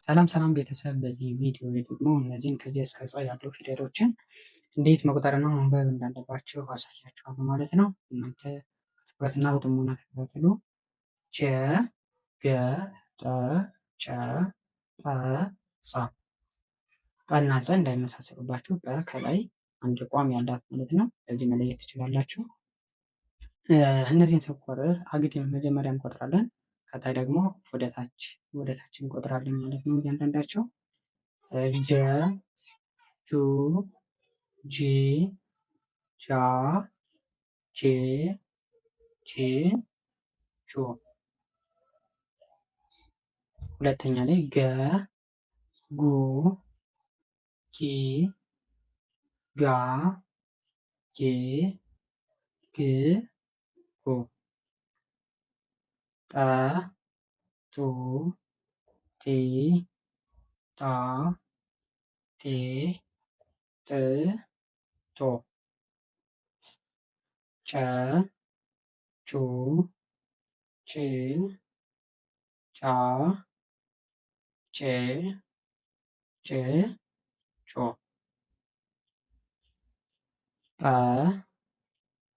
ሰላም ሰላም ቤተሰብ፣ በዚህ ቪዲዮ ደግሞ እነዚህን ከዚህ እስከ ጸ ያሉ ፊደሎችን እንዴት መቁጠርና ማንበብ እንዳለባቸው አሳያችኋለሁ ማለት ነው። እናንተ ትኩረትና በጥሞና ተከታተሉ። ጀ ገ ጠ ጨ ጠ ጸ። ቀና ጸ እንዳይመሳሰሉባችሁ፣ ጠ ከላይ አንድ ቋም ያላት ማለት ነው። በዚህ መለየት ትችላላችሁ። እነዚህን ስንቆጥር አግድም መጀመሪያ እንቆጥራለን። ከታይ ደግሞ ወደታች እንቆጥራለን ማለት ነው። እያንዳንዳቸው ጀ ጁ ጂ ጃ ጄ ጂ ጆ። ሁለተኛ ላይ ገ ጉ ጊ ጋ ጌ ግ ጎ። ጠ ጡ ጢ ጣ ጤ ጥ ጦ። ጨ ጩ ጭ ጫ ጬ ጭ ጮ። ጠ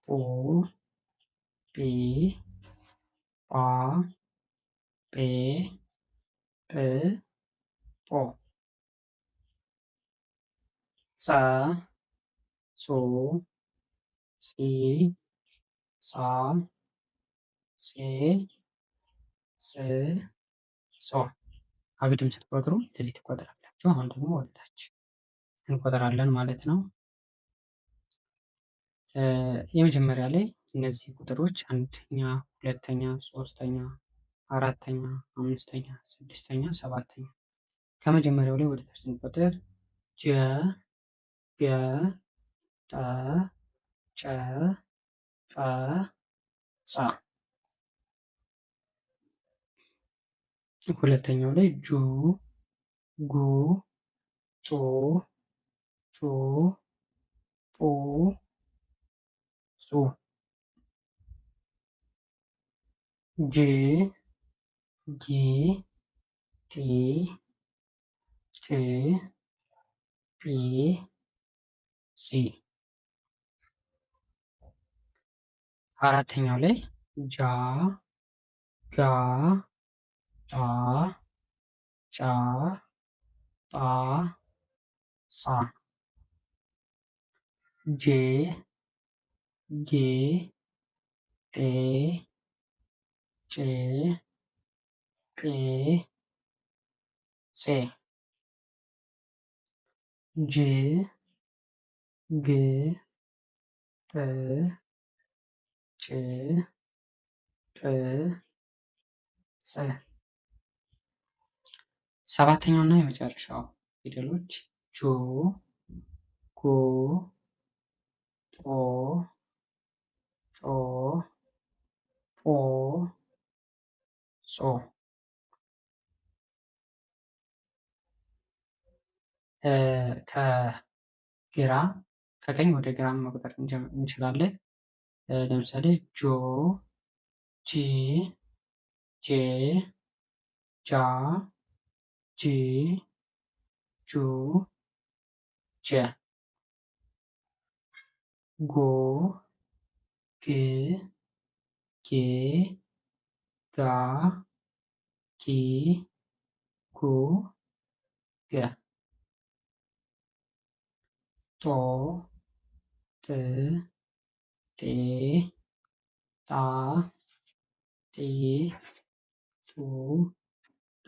ጱ ጲ ጳ ጴ ጵ ጶ። ጸ ጹ ጺ ጻ ጼ ጽ ጾ። አግድም ስትቆጥሩ እንደዚህ ትቆጥራላችሁ። አሁን ደግሞ ወደታች እንቆጥራለን ማለት ነው። የመጀመሪያ ላይ እነዚህ ቁጥሮች አንደኛ፣ ሁለተኛ፣ ሶስተኛ፣ አራተኛ፣ አምስተኛ፣ ስድስተኛ፣ ሰባተኛ። ከመጀመሪያው ላይ ወደታች ስንቆጥር ጀ ገ ጠ ጨ ጠ ጸ። ሁለተኛው ላይ ጁ ጉ ጡ ጩ ጡ ጹ። ጅ ጊ ጢ ጭ ጲ ጺ። አራተኛው ላይ ጃ ጋ ጣ ጫ ጳ ጻ። ጄ ጌ ጤ ጬ ጴ ጼ። ጅ ግ ጥ ጭ ጵ ጸ። ሰባተኛው እና የመጨረሻው ፊደሎች ጆ ጎ ጦ ጮ ጶ ጾ። ከግራ ከቀኝ ወደ ግራ መቁጠር እንችላለን። ለምሳሌ ጆ ጂ ጄ ጃ ጂ ጁ ጀ። ጎ ግ ጌ ጋ ጊ ጉ ገ። ጦ ጥ ጤ ጣ ጢ ጡ ጠ።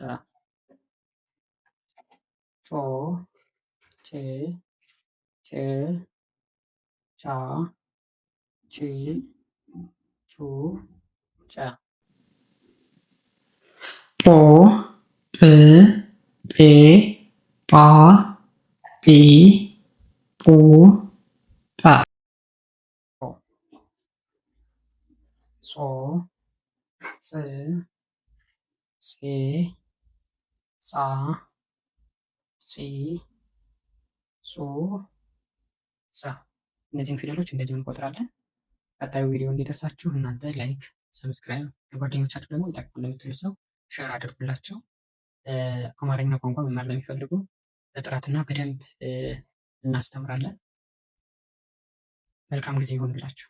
ጮ ጭ ጭ ጫ ጪ ጩ ጨ። ጶ ጵ ጴ ጳ ጲ ጱ ጳ። ጾ ጽ ጼ ጻ ጺ ጹ ጸ። እነዚህን ፊደሎች እንደዚህ እንቆጥራለን። ቀጣዩ ቪዲዮ እንዲደርሳችሁ እናንተ ላይክ፣ ሰብስክራይብ፣ ለጓደኞቻችሁ ደግሞ ይጠቅማል ለምትሉ ሰው ሼር አድርጉላቸው። አማርኛ ቋንቋ መማር ለሚፈልጉ በጥራትና በደንብ እናስተምራለን። መልካም ጊዜ ይሁንላችሁ።